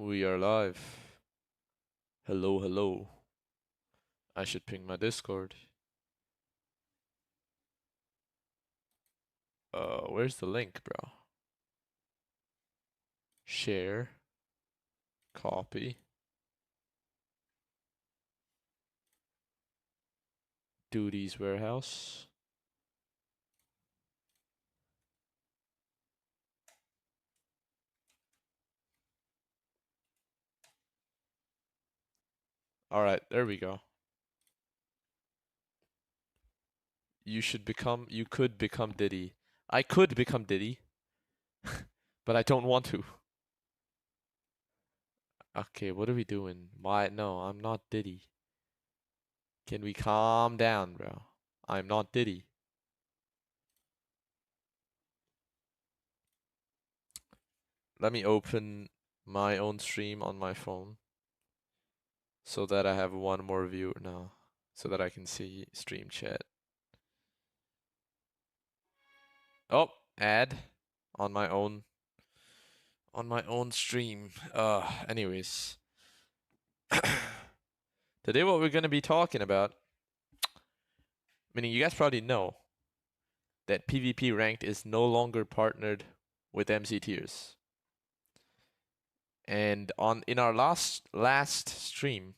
We are live. Hello, hello. I should ping my Discord. Where's the link, bro? Share. Copy. Duties warehouse. Alright, there we go. You could become Diddy. I could become Diddy. But I don't want to. Okay, what are we doing? No, I'm not Diddy. Can we calm down, bro? I'm not Diddy. Let me open my own stream on my phone so that I have one more viewer now, so that I can see stream chat. Oh, ad on my own stream. Anyways. Today what we're gonna be talking about, meaning you guys probably know that PvP Ranked is no longer partnered with MCtiers. And in our last stream,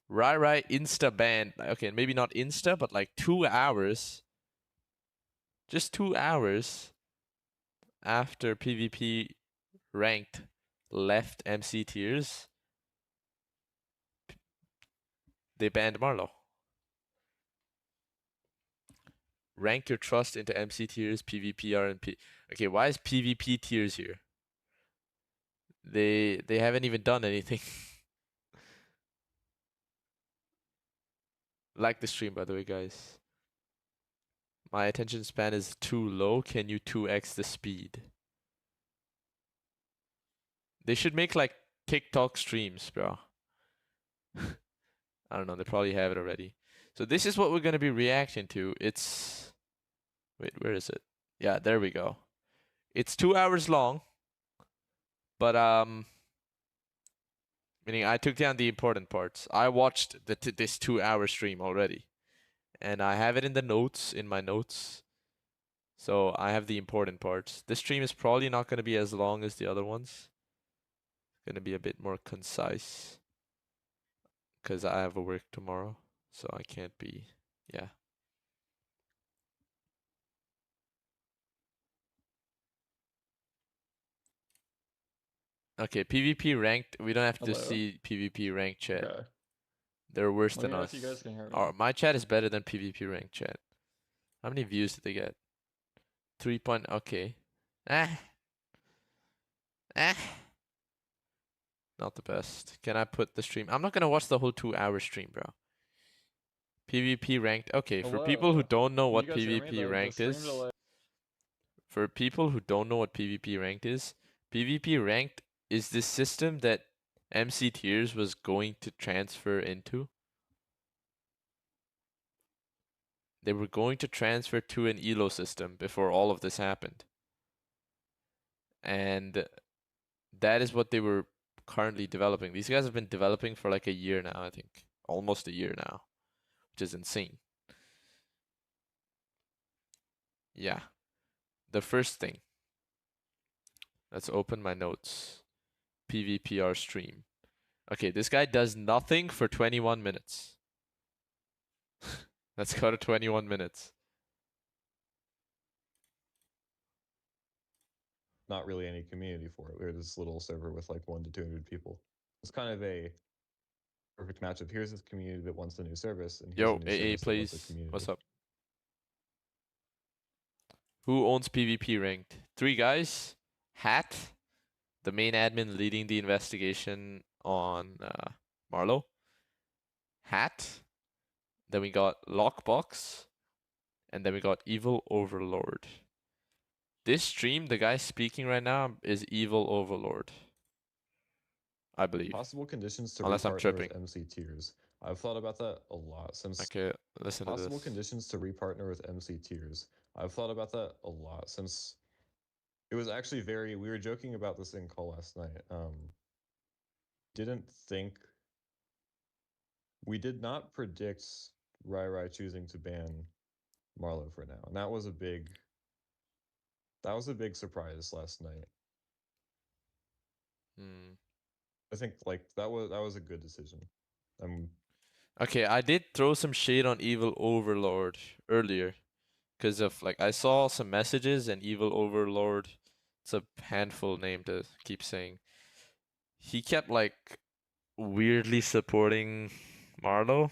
Rai insta banned, okay, maybe not insta, but like 2 hours, just 2 hours after PvP Ranked left MCtiers, they banned Marlo. Rank your trust into MCtiers, PvP, RNP. Okay, why is PvP tiers here? They haven't even done anything. Like the stream, by the way, guys. My attention span is too low. Can you 2x the speed? They should make like TikTok streams, bro. I don't know. They probably have it already. So this is what we're gonna be reacting to. It's wait, where is it? Yeah, there we go. It's 2 hours long, but meaning I took down the important parts. I watched this 2 hour stream already, and I have it in the notes, in my notes. So I have the important parts. This stream is probably not going to be as long as the other ones. It's going to be a bit more concise because I have a work tomorrow, so I can't be, yeah. Okay, PvP ranked. We don't have to see PvP ranked chat. Okay. They're worse Let than me know us. if you guys can hear me. My chat is better than PvP ranked chat. How many views did they get? 3 point. Okay. Ah. Not the best. Can I put the stream? I'm not gonna watch the whole 2 hour stream, bro. PvP ranked. Okay, for people who don't know what PvP ranked is, for people who don't know what PvP ranked is, PvP ranked is this system that MCtiers was going to transfer into. They were going to transfer to an ELO system before all of this happened. And that is what they were currently developing. These guys have been developing for like a year now, I think. Almost a year now, which is insane. Yeah. The first thing. Let's open my notes. PvPR stream. Okay, this guy does nothing for 21 minutes. Let's go to 21 minutes. Not really any community for it. We're this little server with like 1 to 200 people. It's kind of a perfect matchup. Here's this community that wants a new service, and here's Yo, a new AA, service that wants a please. community. What's up? Who owns PvP ranked? 3 guys. Hat, the main admin leading the investigation on Marlow. Hat. Then we got Lockbox. And then we got Evil Overlord. This stream, the guy speaking right now is Evil Overlord. I believe. Possible conditions to Unless I'm repartner tripping. with MCtiers. I've thought about that a lot since. Okay, listen to this. Possible conditions to repartner with MCtiers. I've thought about that a lot since It was actually we were joking about this in call last night. Didn't think we did not predict Rai choosing to ban Marlow for now. And that was a big surprise last night. Hmm. I think like that was a good decision. Okay, I did throw some shade on Evil Overlord earlier because of like I saw some messages and Evil Overlord. It's a handful name to keep saying. He kept like weirdly supporting Marlo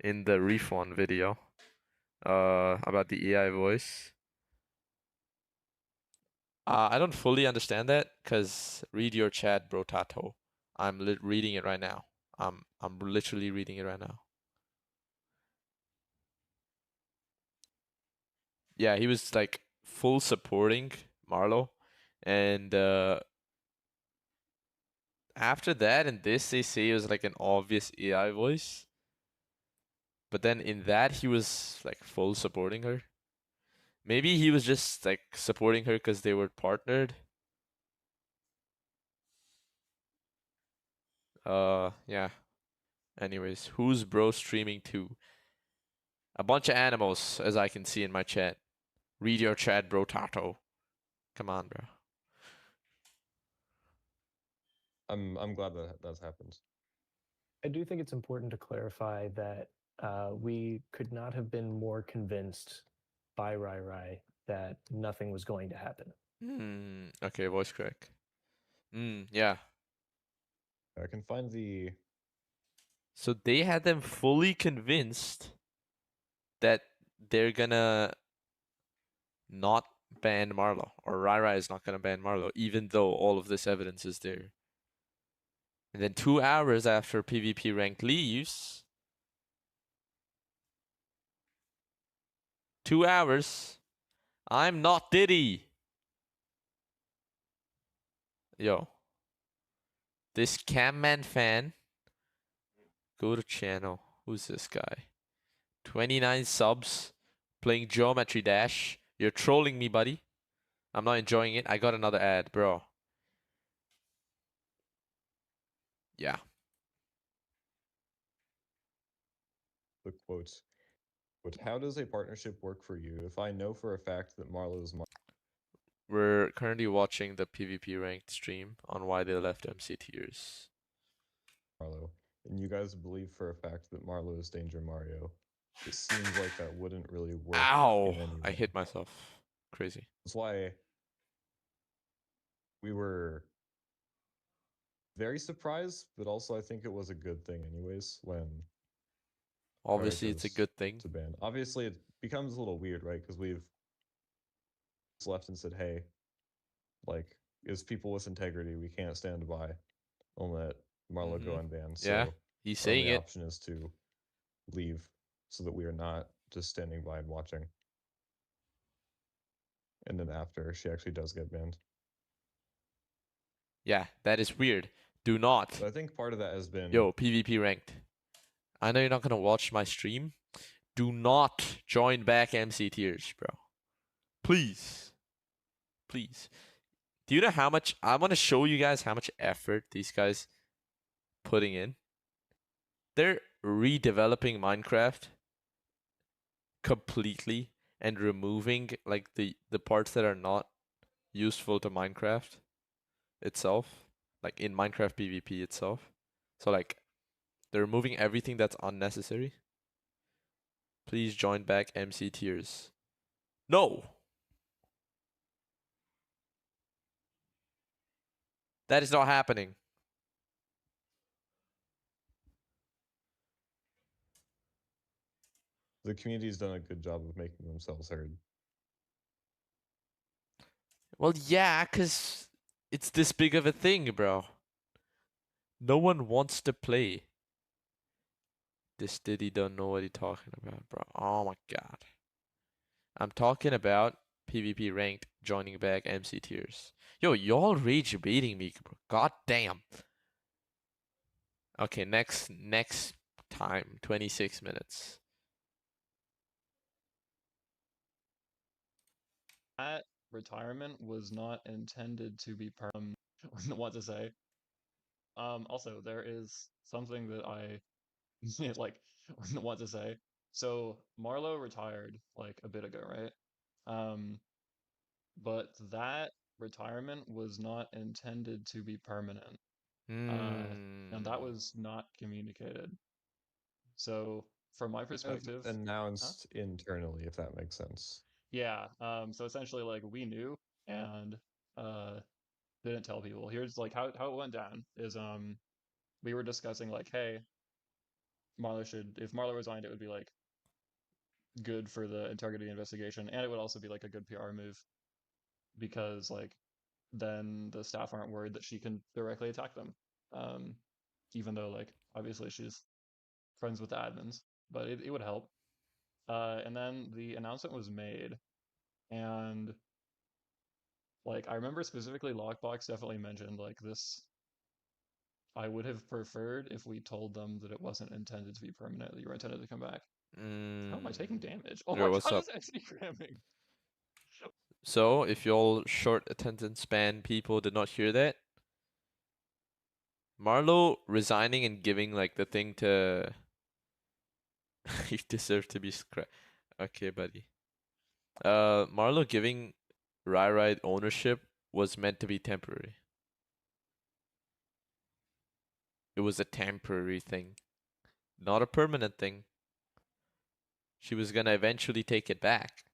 in the refund video about the AI voice. I don't fully understand that because read your chat, bro Tato. I'm reading it right now. I'm literally reading it right now. Yeah, he was like full supporting Marlo, and after that in this they say it was like an obvious AI voice, but then in that he was like full supporting her. Maybe he was just like supporting her because they were partnered. Yeah. Anyways, who's bro streaming to? A bunch of animals, as I can see in my chat. Read your chat, bro Tato. Come on, bro. I'm glad that that's happened. I do think it's important to clarify that we could not have been more convinced by Rai that nothing was going to happen. Okay, voice crack. Yeah. I can find the So they had them fully convinced that they're gonna not ban Marlo, or Rai is not gonna ban Marlo, even though all of this evidence is there. And then 2 hours after PvP rank leaves, 2 hours, I'm not Diddy. Yo, this Camman fan, go to channel. Who's this guy? 29 subs, playing Geometry Dash. You're trolling me, buddy. I'm not enjoying it. I got another ad, bro. Yeah. the quote. But how does a partnership work for you if I know for a fact that Marlo is We're currently watching the PvP ranked stream on why they left MCtiers. Marlo, and you guys believe for a fact that Marlo is Danger Mario? It seems like that wouldn't really work Ow! in any I way. hit myself. Crazy. That's why we were very surprised, but also I think it was a good thing anyways when Rai Obviously, it's a chose good thing. to ban. Obviously, it becomes a little weird, right? Because we've left and said, hey, like, as people with integrity, we can't stand by and let Marlo go unbanned. Yeah, So he's our saying only it. option is to leave so that we are not just standing by and watching. And then after, she actually does get banned. Yeah, that is weird. Do not. But I think part of that has been Yo, PvP ranked. I know you're not gonna watch my stream. Do not join back MCtiers, bro. Please. Please. Do you know how much I want to show you guys how much effort these guys putting in? They're redeveloping Minecraft completely and removing like the parts that are not useful to Minecraft itself, like in Minecraft PvP itself. So like they're removing everything that's unnecessary. Please join back MCtiers. No. That is not happening. the community's done a good job of making themselves heard. Well, yeah, cuz it's this big of a thing, bro. No one wants to play. This Diddy don't know what he talking about, bro. Oh my god. I'm talking about PvP ranked joining back MCtiers. Yo, y'all rage baiting me, bro. God damn. Okay, next time, 26 minutes. retirement was not intended to be what to say. Also, there is something that I like what to say. So Marlow retired like a bit ago, right? Um, but that retirement was not intended to be permanent. And that Hmm. was not communicated. So from my perspective, huh? Announced internally, if that makes sense. Yeah. So essentially, like we knew and uh didn't tell people. Here's like how it went down is we were discussing like, hey, Marlo should if Marlo resigned, it would be like good for the integrity investigation, and it would also be like a good PR move because like then the staff aren't worried that she can directly attack them. Um, Even though like obviously she's friends with the admins, but it would help. And then the announcement was made, and like I remember specifically Lockbox definitely mentioned like this. I would have preferred if we told them that it wasn't intended to be permanent, that you were intended to come back. How am I taking damage? Oh Yo, my what's god, up? it's Instagramming. So, if y'all short attention span people did not hear that, Marlo resigning and giving like the thing to he deserved to be scrapped. Okay, buddy. Marlo giving Rai ownership was meant to be temporary. It was a temporary thing, not a permanent thing. She was gonna eventually take it back,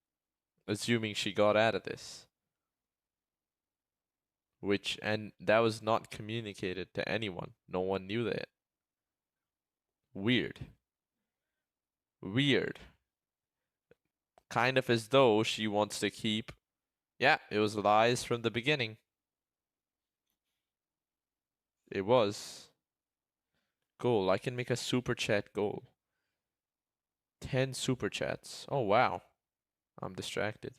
assuming she got out of this. And that was not communicated to anyone. No one knew that. Weird. Weird. Kind of as though she wants to keep. Yeah, it was lies from the beginning. It was. Goal. I can make a super chat goal. 10 super chats. Oh, wow. I'm distracted.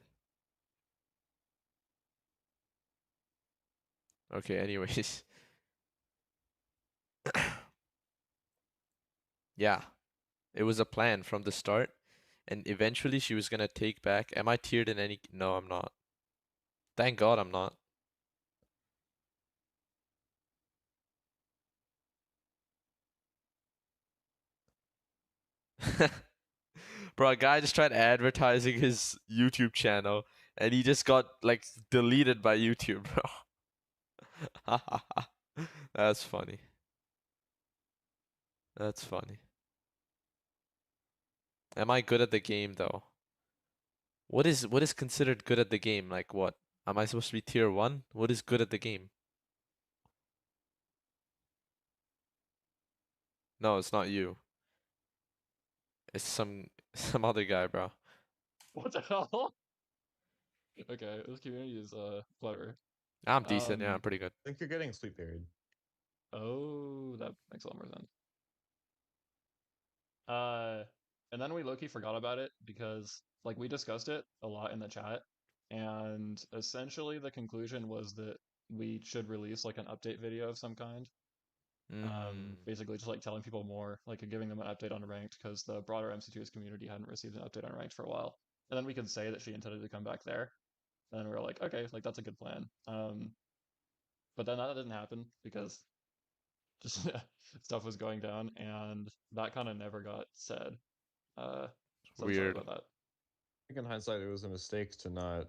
Okay, anyways. Yeah, it was a plan from the start. And eventually she was gonna take back. Am I tiered in any? No, I'm not. Thank God I'm not. Bro, a guy just tried advertising his YouTube channel and he just got like deleted by YouTube, bro. That's funny. That's funny. Am I good at the game though? What is considered good at the game? Like what? Am I supposed to be tier 1? What is good at the game? No, it's not you. It's some other guy, bro. What the hell? Okay, this community is clever. I'm decent. Yeah, I'm Um, pretty good. I think you're getting sleep period. Oh, that makes a lot more sense. Uh, and then we low-key forgot about it because like we discussed it a lot in the chat, and essentially the conclusion was that we should release like an update video of some kind. Mm, Basically just like telling people more, like giving them an update on ranked because the broader MCtiers community hadn't received an update on ranked for a while. And then we could say that she intended to come back there. And we were like, okay, like that's a good plan. But then that didn't happen because just stuff was going down, and that kind of never got said. Uh, so I'm sorry weird. about that. I think in hindsight, it was a mistake to not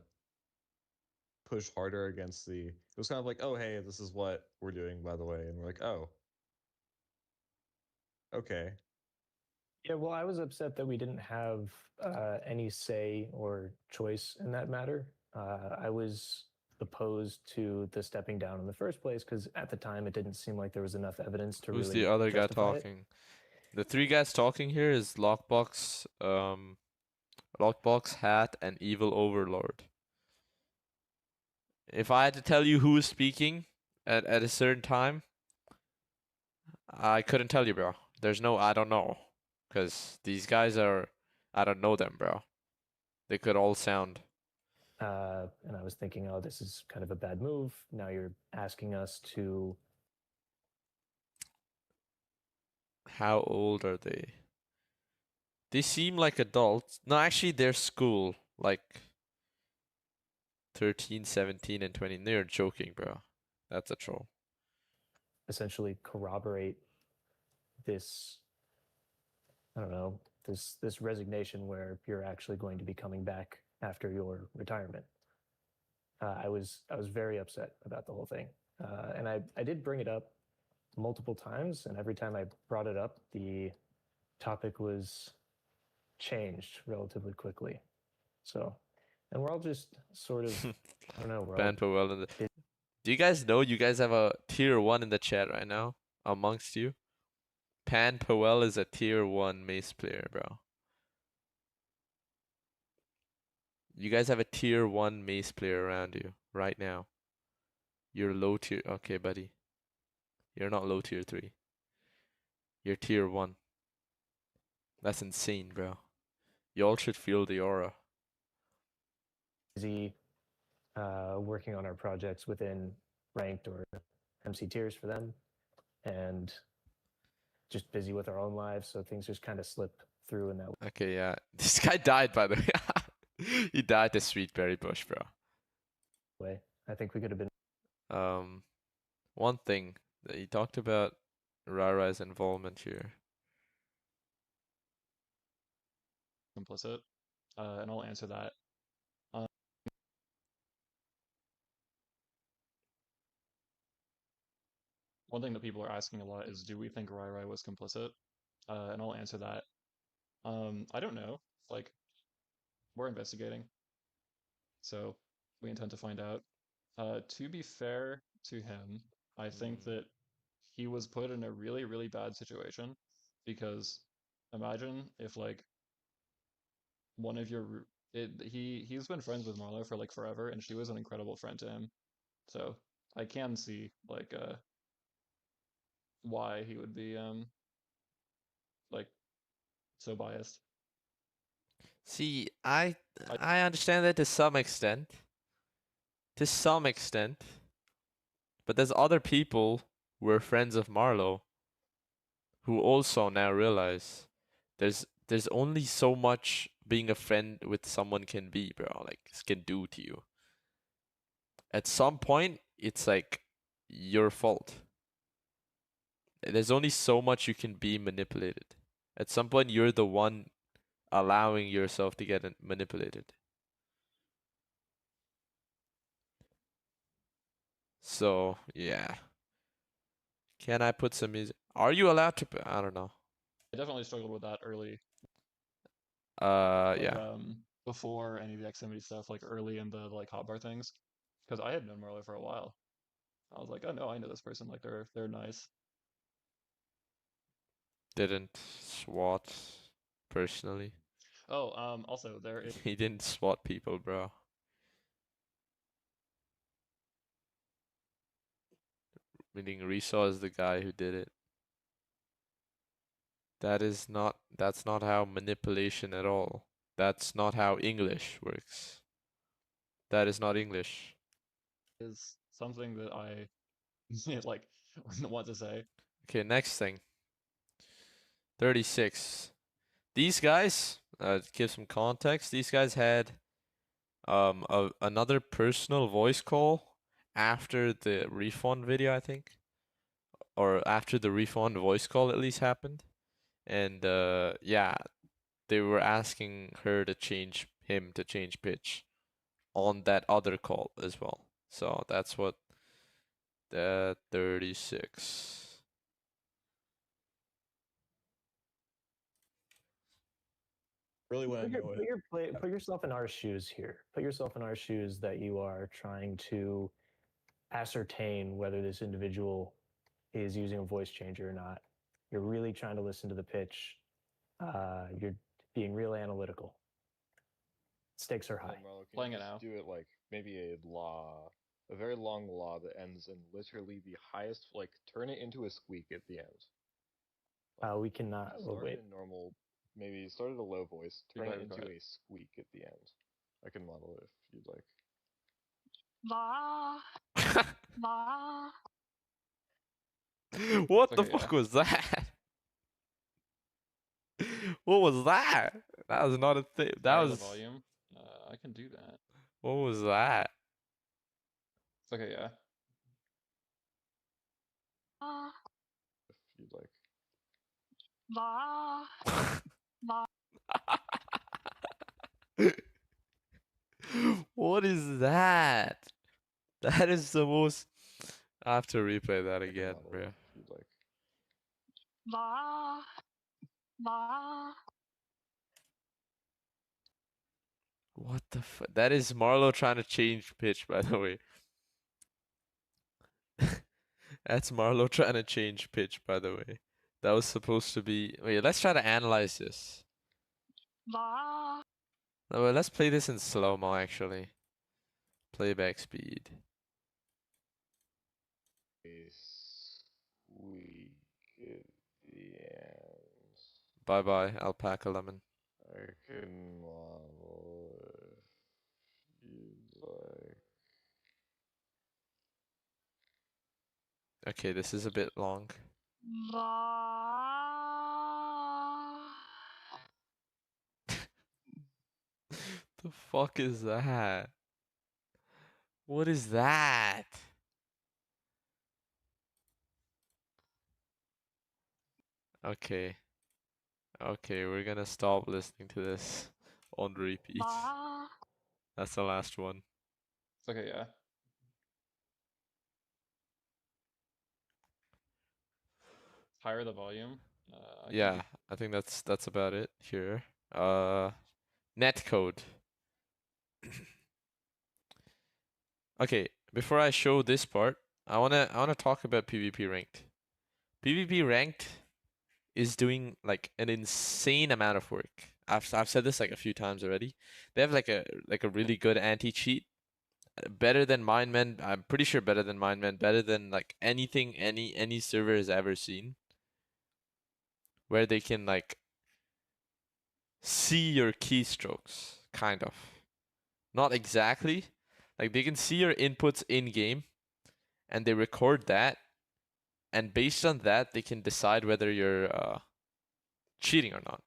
push harder against the. It was kind of like, oh, hey, this is what we're doing, by the way, and we're like, oh, okay. Yeah, well, I was upset that we didn't have any say or choice in that matter. I was opposed to the stepping down in the first place because at the time it didn't seem like there was enough evidence to Who's really the other guy justify it. talking? The three guys talking here is Lockbox, Hat, and Evil Overlord. If I had to tell you who is speaking at a certain time, I couldn't tell you, bro. There's no I don't know. Because these guys I don't know them, bro. They could all sound. And I was thinking, oh, this is kind of a bad move. Now you're asking us to. How old are they? They seem like adults. No, actually, they're school. Like, 13, 17, and 20. No, you're joking, bro. That's a troll. Essentially corroborate this, I don't know, this resignation where you're actually going to be coming back after your retirement. I was very upset about the whole thing, and I did bring it up multiple times, and every time I brought it up, the topic was changed relatively quickly. So, and we're all just sort of, I don't know, we're all Ban Powell in the. Do you guys know you guys have a tier 1 in the chat right now amongst you? Pan Powell is a tier 1 mace player, bro. You guys have a tier 1 mace player around you right now. You're low tier. Okay, buddy. You're not low tier 3. You're tier 1. That's insane, bro. Y'all should feel the aura. busy working on our projects within ranked or MCtiers for them, and just busy with our own lives. So things just kind of slip through in that Okay, yeah. This guy died, by the way. He died to Sweet Berry Bush, bro. way. I think we could have been One thing that he talked about Rara's involvement here. Complicit, and I'll answer that. One thing that people are asking a lot is, do we think Rai was complicit? And I'll answer that. I don't know. Like, we're investigating, so we intend to find out. To be fair to him, I think that he was put in a really, really bad situation, because imagine if like one of your he's been friends with Marlo for like forever, and she was an incredible friend to him. So I can see like why he would be like so biased. See, I understand that to some extent. To some extent. But there's other people who were friends of Marlo who also now realize there's only so much being a friend with someone can be, bro. Like, can do to you. At some point, it's like your fault. There's only so much you can be manipulated. At some point, you're the one allowing yourself to get manipulated. So, yeah. Can I put some music? Are you allowed to put? I don't know. I definitely struggled with that early. Yeah. Before any of the Xfinity stuff, like early in the like hotbar things, because I had known Marlo for a while. I was like, oh no, I know this person. Like they're nice. Didn't SWAT personally. Oh, also there is He didn't SWAT people, bro. Meaning Resaw is the guy who did it. That's not how manipulation at all. That's not how English works. That is not English. is something that I like want to say. Okay, next thing. 36. These guys, to give some context, these guys had another personal voice call after the refund video, I think. Or after the refund voice call at least happened. And yeah, they were asking her to change pitch on that other call as well. So that's what that 36. Really want to know it. put yourself in our shoes here. Put yourself in our shoes that you are trying to ascertain whether this individual is using a voice changer or not. You're really trying to listen to the pitch. You're being real analytical. Stakes are high. Marlo, can Playing you it just now. do it like maybe a very long law that ends in literally the highest, like turn it into a squeak at the end. We cannot. Well, Start wait. in normal, maybe start at a low voice, turn Go it ahead, go into ahead. a squeak at the end. I can model it if you'd like. What the Okay, fuck was that? What was that? That was not a thing. That Higher the was. volume. I can do that. What was that? Okay, yeah. If you'd like. What is that? That is the most. I have to replay that Like a again, model, bro. if you'd like. What the f? That is Marlo trying to change pitch, by the way. That's Marlo trying to change pitch, by the way. That was supposed to be. Wait, let's try to analyze this. No, wait, let's play this in slow-mo, actually. Playback speed. We get the ends. Bye-bye, alpaca lemon. I can model if you'd like. Okay, this is a bit long. The fuck is that? What is that? Okay. Okay, we're gonna stop listening to this on repeat. That's the last one. Okay, yeah. Higher the volume. Yeah, I think that's about it here. Netcode. Okay, before I show this part, I wanna talk about PvP ranked. PvP ranked is doing like an insane amount of work. I've said this like a few times already. They have like a really good anti-cheat, better than Mindmen. I'm pretty sure better than Mindmen, better than like anything any server has ever seen. Where they can like see your keystrokes, kind of. Not exactly. Like they can see your inputs in game and they record that, and based on that they can decide whether you're cheating or not.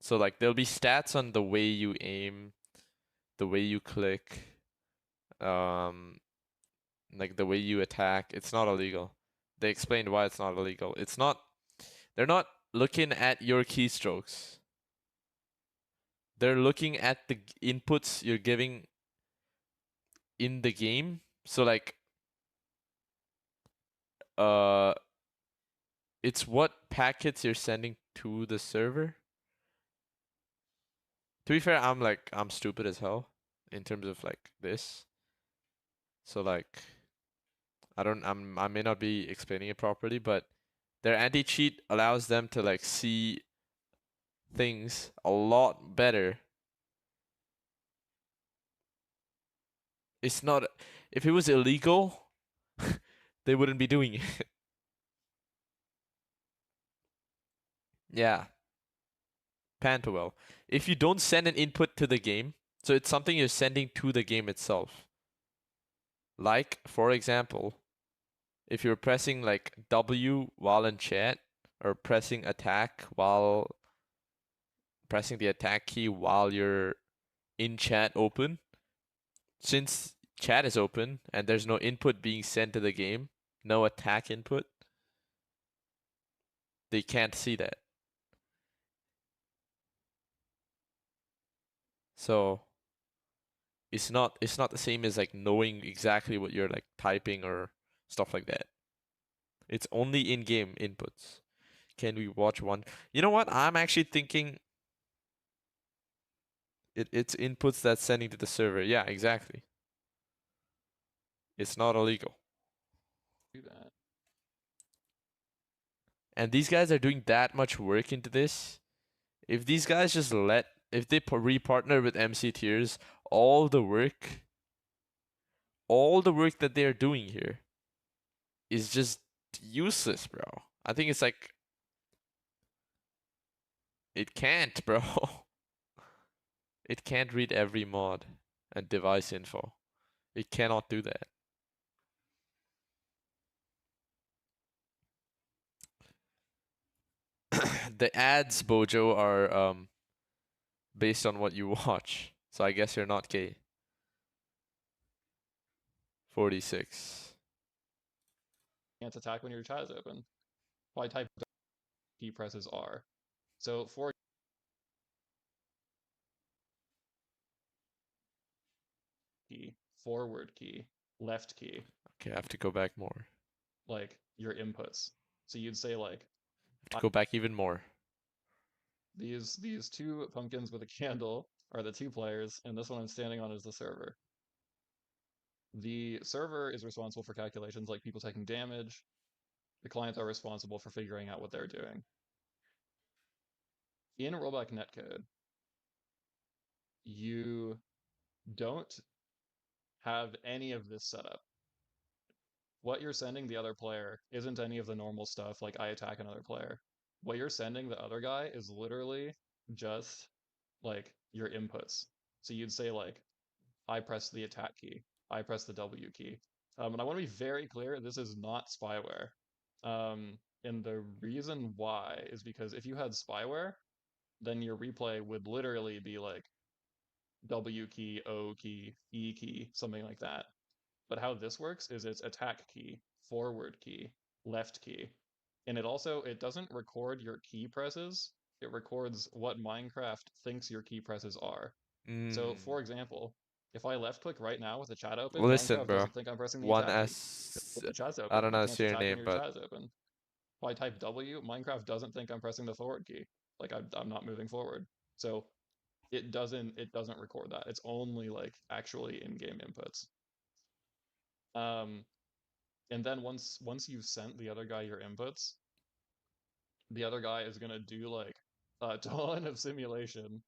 So like there'll be stats on the way you aim, the way you click, like the way you attack. It's not illegal. They explained why it's not illegal. It's not. They're not looking at your keystrokes. They're looking at the inputs you're giving in the game. So like uh it's what packets you're sending to the server. To be fair, I'm stupid as hell in terms of like this. So like I may not be explaining it properly, but their anti-cheat allows them to like see things a lot better. It's not, if it was illegal, they wouldn't be doing it. Yeah. Pantowell. If you don't send an input to the game, so it's something you're sending to the game itself. Like, for example, if you're pressing like W while in chat, or pressing attack while pressing the attack key while you're in chat open, since chat is open and there's no input being sent to the game, no attack input, they can't see that. So it's not the same as like knowing exactly what you're like typing or stuff like that. It's only in-game inputs. Can we watch one? You know what? I'm actually thinking it's inputs that's sending to the server. Yeah, exactly. It's not illegal. Do that. And these guys are doing that much work into this. If these guys just if they re-partner with MCtiers, all the work that they're doing here is just useless, bro. I think it's like, it can't, bro. It can't read every mod and device info. It cannot do that. The ads, Bojo, are based on what you watch. So I guess you're not gay. 46. Can't attack when your chat is open. Why type key presses R? So for key, forward key, left key, Okay, I have to go back more. like your inputs. So you'd say like I have to go back even more. these two pumpkins with a candle are the 2 players, and this one I'm standing on is the server. The server is responsible for calculations like people taking damage. The clients are responsible for figuring out what they're doing. In rollback netcode, you don't have any of this setup. What you're sending the other player isn't any of the normal stuff like I attack another player. What you're sending the other guy is literally just like your inputs. So you'd say like, I press the attack key, I press the W key. And I want to be very clear, this is not spyware. And the reason why is because if you had spyware, then your replay would literally be like W key, O key, E key, something like that. But how this works is it's attack key, forward key, left key. And it doesn't record your key presses. It records what Minecraft thinks your key presses are. So for example, if I left click right now with the chat open, Listen, Minecraft bro. doesn't think I'm pressing the attack key. The chat's I open. don't know You how to can't say your attack when name, your but chat is open. If I type W, Minecraft doesn't think I'm pressing the forward key. Like I'm not moving forward. So it doesn't record that. It's only like actually in-game inputs. And then once you've sent the other guy your inputs, the other guy is gonna do like a ton of simulation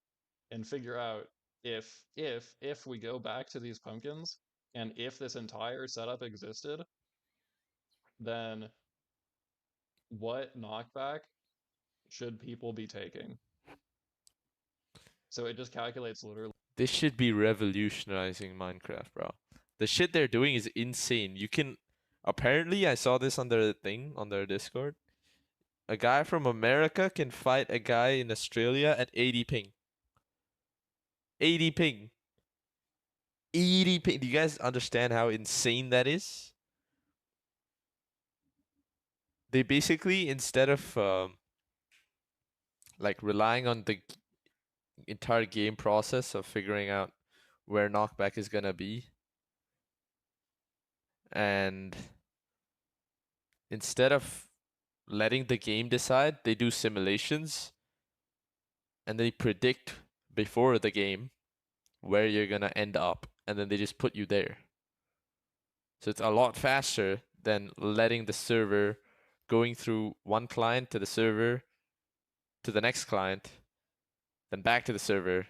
and figure out if we go back to these pumpkins and if this entire setup existed, then what knockback should people be taking? So it just calculates literally. this should be revolutionizing Minecraft, bro. The shit they're doing is insane. You can apparently I saw this on their thing on their Discord. A guy from America can fight a guy in Australia at 80 ping. 80 ping. 80 ping. Do you guys understand how insane that is? They basically, instead of like relying on the entire game process of figuring out where knockback is gonna be, and instead of letting the game decide, they do simulations and they predict before the game where you're gonna end up, and then they just put you there. So it's a lot faster than letting the server going through one client to the server to the next client, then back to the server,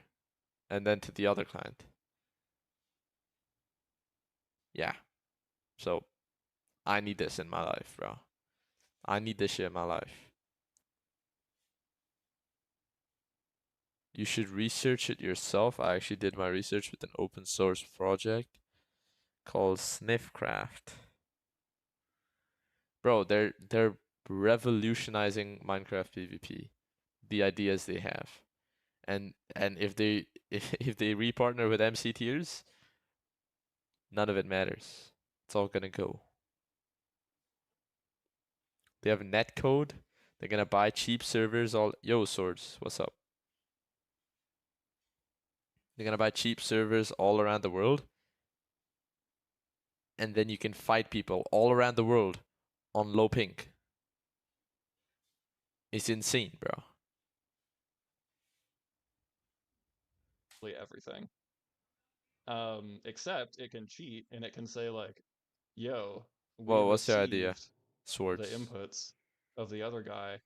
and then to the other client. Yeah. So I need this in my life, bro. I need this shit in my life. You should research it yourself. I actually did my research with an open source project called Sniffcraft. Bro, they're revolutionizing Minecraft PvP. The ideas they have. And if they if they repartner with MCtiers, none of it matters. It's all gonna go. They have netcode. They're gonna buy cheap servers all yo swords, what's up? They're gonna buy cheap servers all around the world. And then you can fight people all around the world on low ping. It's insane, bro. Everything. Except it can cheat and it can say like, yo, we Well, what's your idea? received the Swords. inputs of the other guy.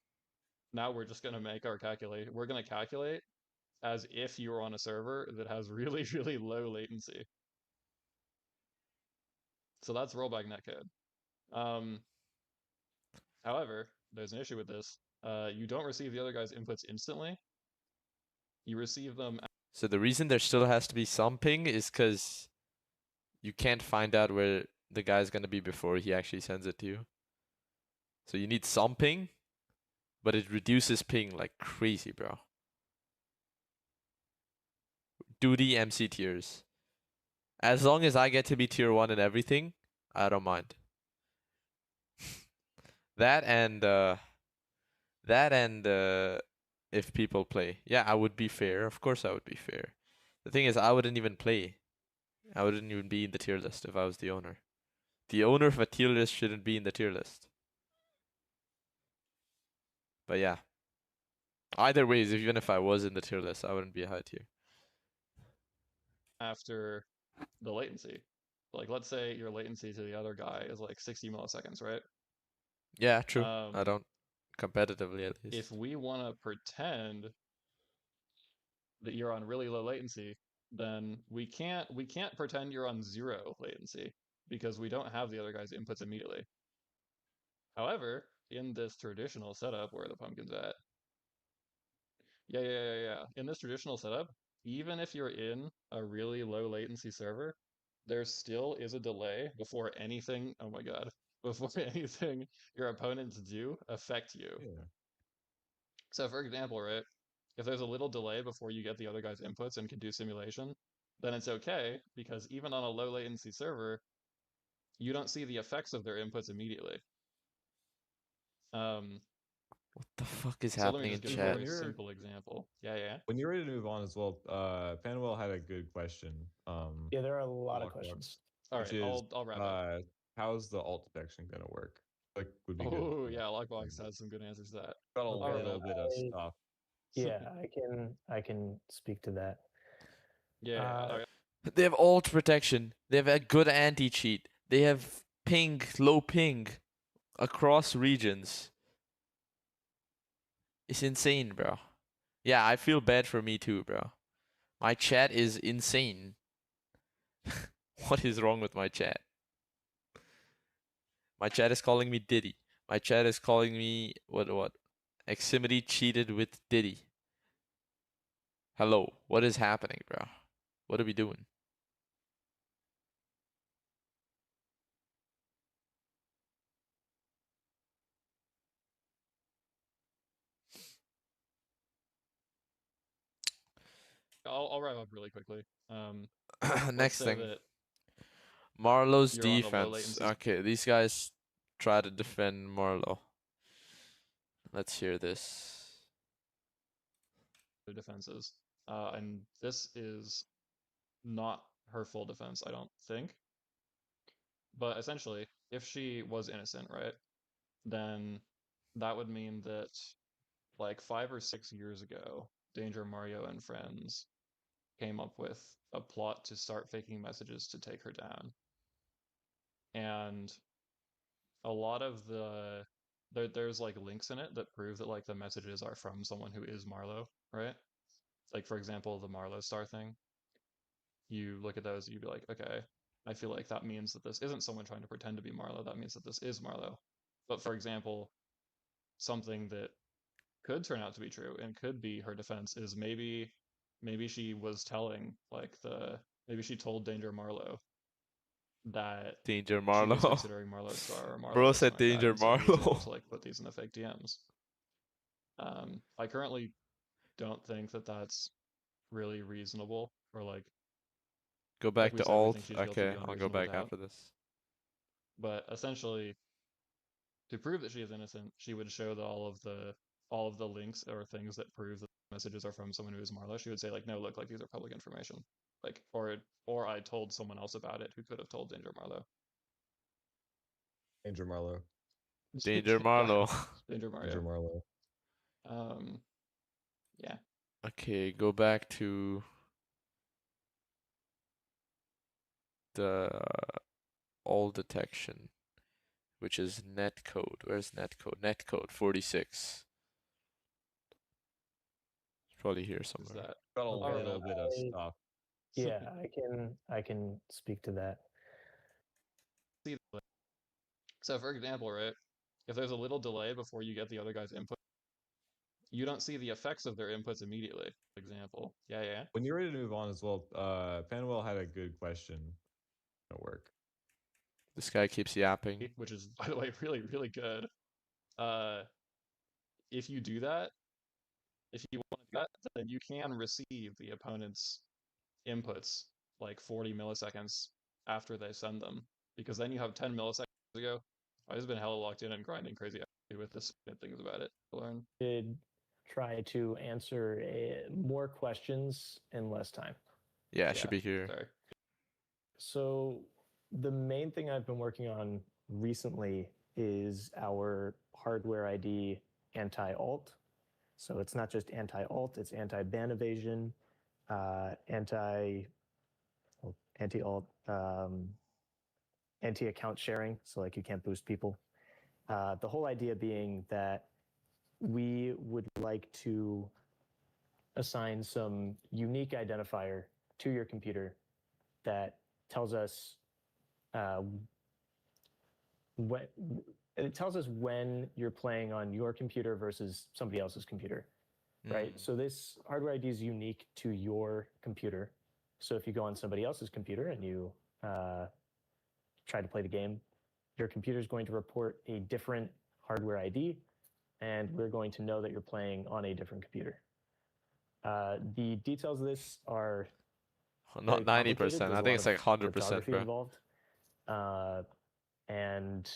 Now we're just gonna make our calculate. We're gonna calculate as if you were on a server that has really, really low latency. So that's rollback netcode. However, there's an issue with this. You don't receive the other guy's inputs instantly. You receive them. So the reason there still has to be some ping is because you can't find out where the guy's gonna be before he actually sends it to you. So you need some ping, but it reduces ping like crazy, bro. Duty MC tiers. As long as I get to be tier 1 and everything, I don't mind. That and if people play. Yeah, I would be fair. Of course I would be fair. The thing is, I wouldn't even play. I wouldn't even be in the tier list if I was the owner. The owner of a tier list shouldn't be in the tier list. But yeah. Either ways, even if I was in the tier list, I wouldn't be a high tier. After the latency. Like, let's say your latency to the other guy is like 60 milliseconds, right? Yeah, true. I don't competitively at least. If we want to pretend that you're on really low latency, then we can't pretend you're on 0 latency because we don't have the other guy's inputs immediately. However, in this traditional setup where the pumpkin's at, yeah. In this traditional setup, even if you're in a really low latency server, there still is a delay before anything, oh my god, before anything your opponents do affect you. Yeah. So for example, right, if there's a little delay before you get the other guy's inputs and can do simulation, then it's okay because even on a low latency server, you don't see the effects of their inputs immediately. What the fuck is So let me happening in just give a chat? very simple example. Yeah. When you're ready to move on as well, Panuel had a good question. Yeah, there are a lot of Lockbox, questions. All which right, is I'll wrap up. how's the alt detection gonna work? Like, would be good. Oh yeah, Lockbox has some good answers to that. Got a Okay, little bit of stuff. yeah, I can speak to that. Yeah. All right. They have alt protection. They have a good anti-cheat. They have ping, low ping across regions. It's insane, bro. Yeah, I feel bad for me too, bro. My chat is insane. What is wrong with my chat? My chat is calling me Diddy. My chat is calling me what? Eximity cheated with Diddy. Hello, what is happening, bro? What are we doing? I'll wrap up really quickly. Let's Next say thing. that Marlo's you're on a low defense. latency Okay, these guys try to defend Marlo. Let's hear this. defenses, and this is not her full defense, I don't think. But essentially, if she was innocent, right, then that would mean that like 5 or 6 years ago, Danger Mario and friends came up with a plot to start faking messages to take her down. And a lot of there's like links in it that prove that like the messages are from someone who is Marlo, right? Like for example, the Marlow star thing. You look at those, you'd be like, okay, I feel like that means that this isn't someone trying to pretend to be Marlo. That means that this is Marlo. But for example, something that could turn out to be true and could be her defense is maybe she was telling like maybe she told Danger Marlow that Danger she was Marlo. considering Marlow Star or Marlo Bro or said something like that, Danger and so he was able Marlo. to like put these in the fake DMs. I currently don't think that that's really reasonable, or Go like back we to said, we alt. think she's guilty Okay, beyond I'll go reasonable back doubt. after this. But essentially, to prove that she is innocent, she would show that all of the links or things that prove that the messages are from someone who is Marlo. She would say like, no, look, like these are public information, like or I told someone else about it who could have told Danger Marlo. Danger Marlo. Danger Yeah, Marlo. Danger Danger Mario. Marlo. Yeah. Okay, go back to the alt detection, which is netcode. Where's netcode? Netcode 46. It's probably here Is somewhere. that Got a Okay, little bit of stuff. yeah, I can speak to that. see? So for example, right, if there's a little delay before you get the other guy's input, you don't see the effects of their inputs immediately. For example, yeah. When you're ready to move on as well, Panuel had a good question. Gonna work. This guy keeps yapping. Which is, by the way, really good. Uh, if you do that, if you want to do that, then you can receive the opponent's inputs like 40 milliseconds after they send them. because then you have 10 milliseconds to go. I've just been hella locked in and grinding crazy with this things about it to learn. Did try to answer more questions in less time. Yeah, it should be here. Sorry. So the main thing I've been working on recently is our hardware ID anti-alt. So it's not just anti-alt, it's anti-ban evasion, anti-alt, anti-account sharing. So like you can't boost people. The whole idea being that we would like to assign some unique identifier to your computer that tells us when it tells us when you're playing on your computer versus somebody else's computer, right? So this hardware ID is unique to your computer. So if you go on somebody else's computer and you try to play the game, your computer is going to report a different hardware ID, and we're going to know that you're playing on a different computer. The details of this are Not 90%. I think it's like 100%, bro. involved. And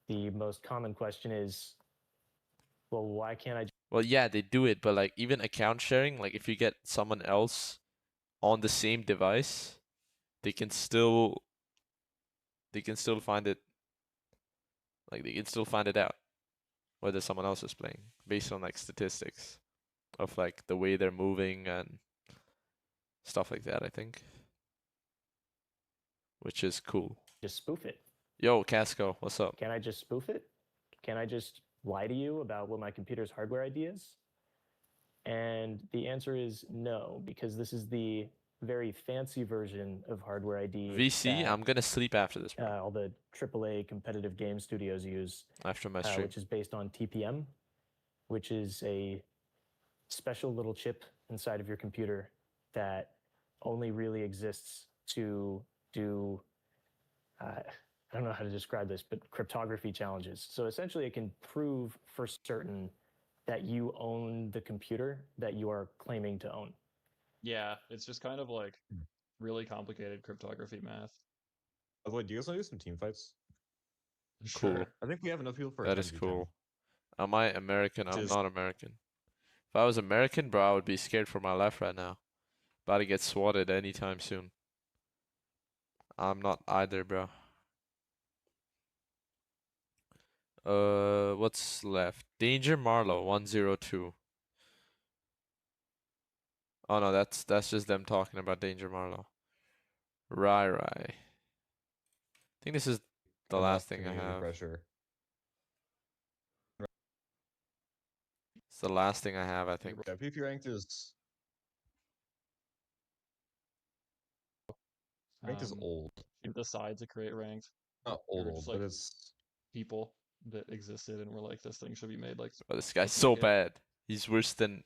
the most common question is, well, why can't I? Well, yeah, they do it, but like even account sharing, like if you get someone else on the same device, they can still find it. Like they can still find it out whether someone else is playing based on like statistics of like the way they're moving and stuff like that, I think. Which is cool. Just spoof it. Yo, Casco, what's up? Can I just spoof it? Can I just lie to you about what my computer's hardware ID is? And the answer is no, because this is the very fancy version of hardware ID. VC, I'm gonna sleep after this, bro. All the AAA competitive game studios use After my stream. which is based on TPM, which is a special little chip inside of your computer that only really exists to do, I don't know how to describe this, but cryptography challenges. So essentially it can prove for certain that you own the computer that you are claiming to own. Yeah, it's just kind of like really complicated cryptography math. By the way, do you guys want to do some team fights? Cool. Sure. I think we have enough people for That a is 10v10. cool. Am I American? I'm Just- not American. If I was American, bro, I would be scared for my life right now. About to get swatted anytime soon. I'm not either, bro. What's left? Danger Marlow 102. Oh no, that's just them talking about Danger Marlow. Rai. I think this is the enough last thing I community have. pressure. It's the last thing I have, I think. Yeah, PvP ranked is old. If decide to create ranked, Not Or old, just, but like, it's people that existed and were like, this thing should be made like. Oh, this guy's let's so make it. bad. He's worse than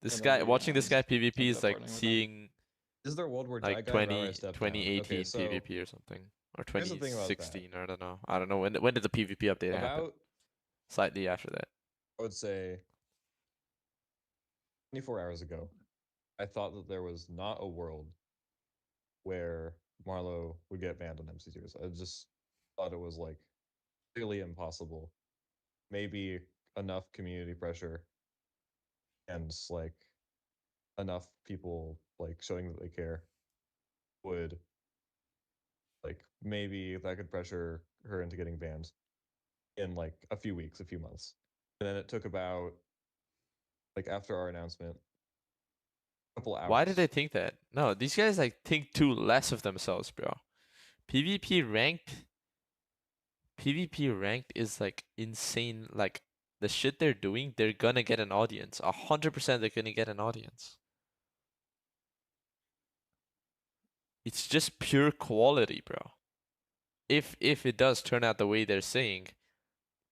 this And then guy. we Watching this guy PvP ended is up like partnering with them. seeing is there World War like Die guy? 2018 Okay, so PvP or something, or here's the thing about that. 2016. Or I don't know when did the PvP update happen? about Slightly after that. I would say 24 hours ago, I thought that there was not a world where Marlo would get banned on MCtiers. I just thought it was like clearly impossible. Maybe enough community pressure and like enough people like showing that they care would like maybe that could pressure her into getting banned in like a few weeks, a few months. And then it took about like after our announcement, a couple hours. Why did they think that? No, these guys like think too less of themselves, bro. PvP ranked is like insane. Like the shit they're doing, they're gonna get an audience. 100% they're gonna get an audience. It's just pure quality, bro. If it does turn out the way they're saying,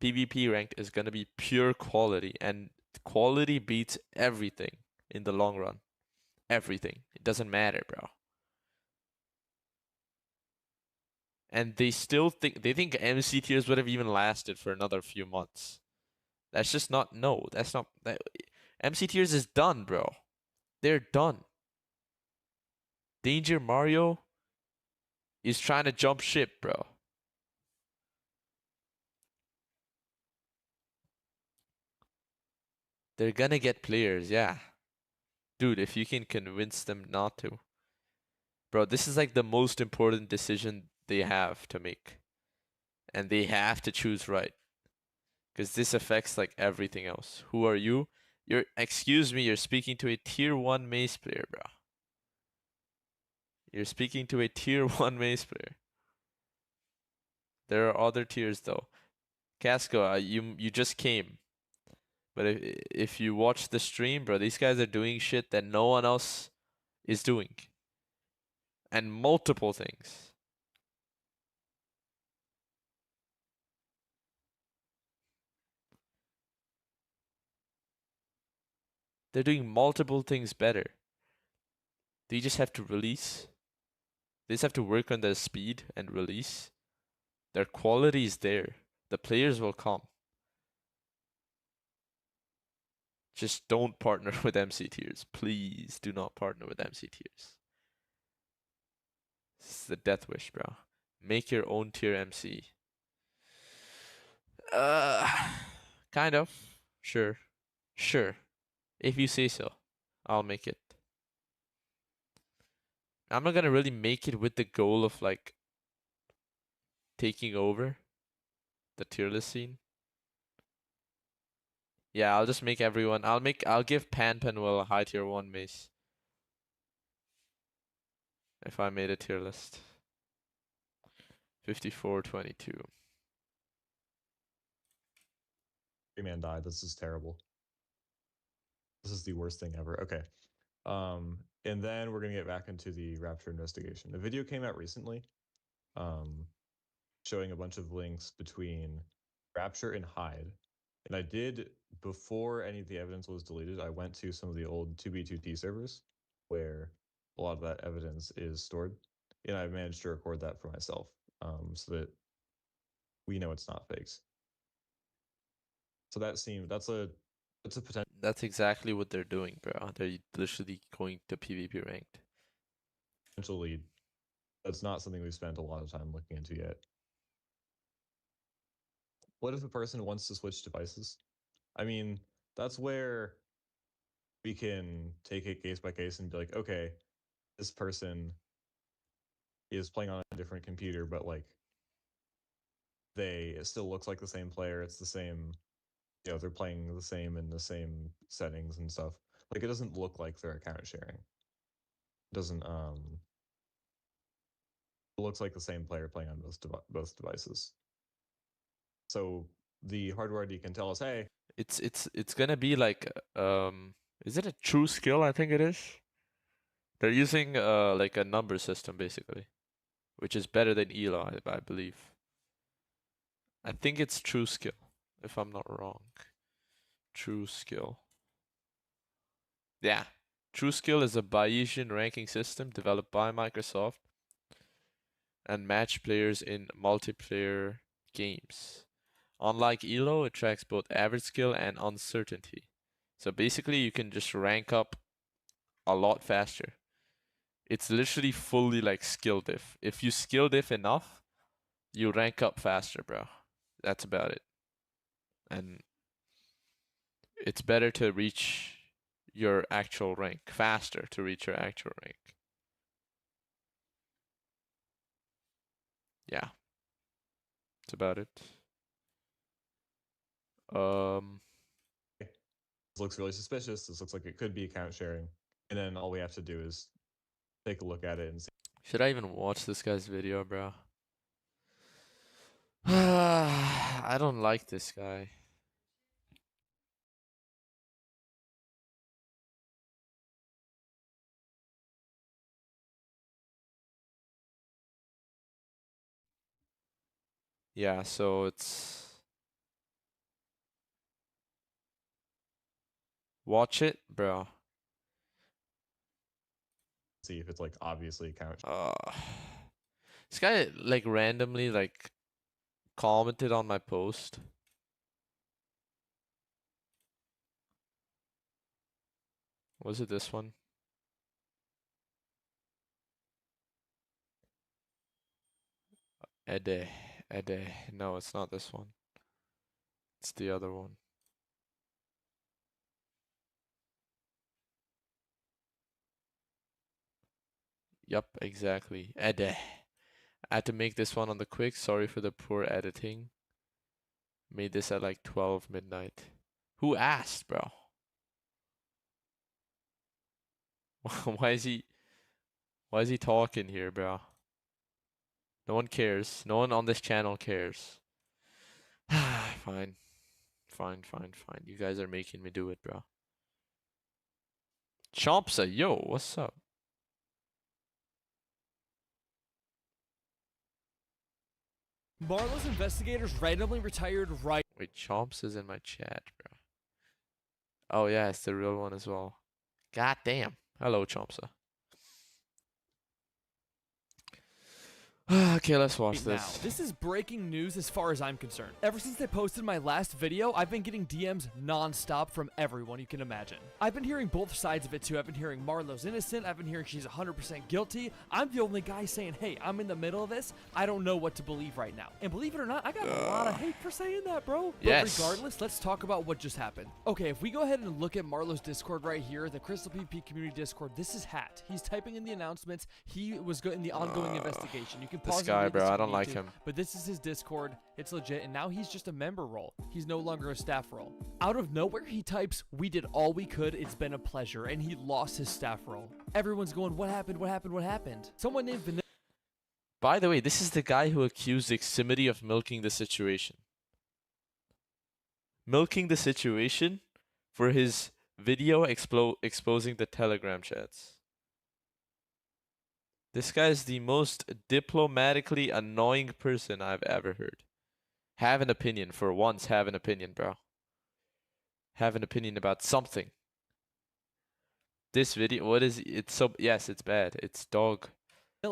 PvP ranked is gonna be pure quality, and quality beats everything in the long run. Everything. It doesn't matter, bro. And they still think MCtiers would have even lasted for another few months. That's just not that's not that MCtiers is done, bro. They're done. Danger Mario He's trying to jump ship, bro. They're gonna get players, yeah. Dude, if you can convince them not to. Bro, this is like the most important decision they have to make. And they have to choose right. Because this affects like everything else. Who are you? Excuse me, you're speaking to a tier 1 mace player, bro. You're speaking to a tier 1 mace player. There are other tiers though. Casco, you just came. But if you watch the stream, bro, these guys are doing shit that no one else is doing. And multiple things. They're doing multiple things better. They just have to release. They just have to work on their speed and release. Their quality is there. The players will come. Just don't partner with MCtiers. Please do not partner with MCtiers. This is the death wish, bro. Make your own tier MC. Kind of. Sure. Sure. If you say so, I'll make it. I'm not gonna really make it with the goal of like taking over the tier list scene. Yeah, I'll just make everyone. I'll give Pan Penwell a high tier 1 mace. If I made a tier list. 54-22. Man died. This is terrible. This is the worst thing ever. Okay. And then we're gonna get back into the Rapture investigation. The video came out recently, showing a bunch of links between Rapture and Hyde. And I did, before any of the evidence was deleted, I went to some of the old 2B2T servers where a lot of that evidence is stored. And I managed to record that for myself, so that we know it's not fakes. So that's a potential. That's exactly what they're doing, bro. They're literally going to PvP ranked. Potential lead. That's not something we've spent a lot of time looking into yet. What if a person wants to switch devices? I mean, that's where we can take it case by case and be like, okay, this person is playing on a different computer, but like it still looks like the same player. It's the same, they're playing the same in the same settings and stuff. Like it doesn't look like they're account sharing. It doesn't it looks like the same player playing on both devices. So the hardware ID can tell us, hey, It's gonna be like is it a true skill? I think it is. They're using like a number system basically, which is better than ELO, I believe. I think it's true skill, if I'm not wrong. True skill. Yeah. True skill is a Bayesian ranking system developed by Microsoft and match players in multiplayer games. Unlike ELO, it tracks both average skill and uncertainty. So basically, you can just rank up a lot faster. It's literally fully like skill diff. If you skill diff enough, you rank up faster, bro. That's about it. And it's better to reach your actual rank, faster to reach your actual rank. Yeah. That's about it. this looks really suspicious. This looks like it could be account sharing. And then all we have to do is take a look at it and see. Should I even watch this guy's video, bro? I don't like this guy. Yeah, so it's watch it, bro. See if it's like obviously account. This guy like randomly like commented on my post. Was it this one? Ede. Ede. No, it's not this one. It's the other one. Yup, exactly. Ede. I had to make this one on the quick. Sorry for the poor editing. Made this at like 12 midnight. Who asked, bro? Why is he talking here, bro? No one cares. No one on this channel cares. Fine. Fine. You guys are making me do it, bro. Chompsa, yo, what's up? Marlow's investigators randomly retired right. Wait, Chomps is in my chat, bro. Oh yeah, it's the real one as well. God damn. Hello, Chompsa. Okay, let's watch Now, this. this is breaking news as far as I'm concerned. Ever since I posted my last video, I've been getting DMs non-stop from everyone you can imagine. I've been hearing both sides of it too. I've been hearing Marlo's innocent. I've been hearing she's 100% guilty. I'm the only guy saying, hey, I'm in the middle of this. I don't know what to believe right now. And believe it or not, I got a lot of hate for saying that, bro. But Yes. regardless, let's talk about what just happened. Okay, if we go ahead and look at Marlo's Discord right here, the Crystal PvP community Discord, this is Hat. He's typing in the announcements. He was in the ongoing investigation. You can pause This and guy, read bro, this if I you don't need like to, him. but this is his Discord. It's legit, and now he's just a member role. He's no longer a staff role. Out of nowhere, he types, "We did all we could. It's been a pleasure," and he lost his staff role. Everyone's going, "What happened? What happened? What happened?" Someone named Vanilla. By the way, this is the guy who accused Ximity of milking the situation. Milking the situation for his video exposing the Telegram chats. This guy is the most diplomatically annoying person I've ever heard. Have an opinion. For once, have an opinion, bro. Have an opinion about something. This video, what is it? Yes, it's bad. It's dog.